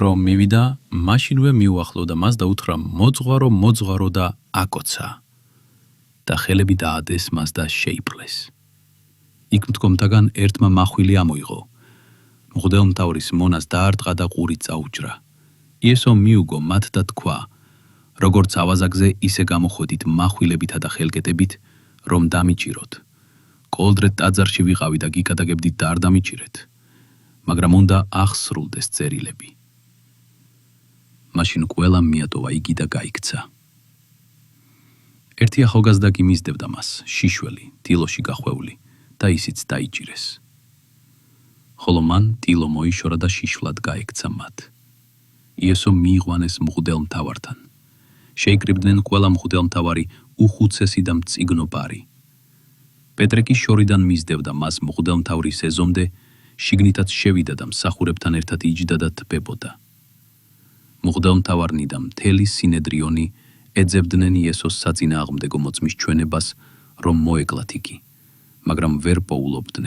რომ მივიდა, მაშინვე მიუახლოვდა მას და უთხრა მოძღვარო და აკოცა. და ხელები დაადეს მას და შეიპყრეს. იქ მდგომთაგან ერთმა მახვილი ამოიღო. მღვდელმთავრის მონას დაარტყა და ყურით წაუჭრა. იესომ მიუგო მათ და თქვა, როგორც ავაზაკზე ისე გამოხვედით მახვილებითა და ხელკეტებით, რომ დამიჭიროთ. კოლდრეთ ტაძარში ვიყავი და გიკადაგებდით და არ დამიჭირეთ, მაგრამ უნდა აღსრულდეს წერილები. მაშინ ყველამ მიატოვა იგი და გაიქცა. ერთი ახალგაზრდა კი მისდევდა მას, შიშველი, ტილოში გახვეული და ისიც დაიჭირეს. ხოლო მან ტილო მოიშორა და შიშვლად გაექცა მათ. იესომ მიიყვანეს მღვდელმთავართან. შეიკრიბდნენ ყველა მღვდელმთავარი, უხუცესი და მწიგნო ბარი. პეტრე კი შორიდან მისდევდა მას მღვდელმთავრის ეზომდე, შიგნითაც შევიდა და მსახურებთან ერთად იჯდა და თბებოდა. მღვდელმთავარნი და მთელი სინედრიონი ეძებდნენ იესოს საწინააღმდეგო მოწმის ჩვენებას, რომ მოეკლათ იგი, მაგრამ ვერ პოულობდნენ.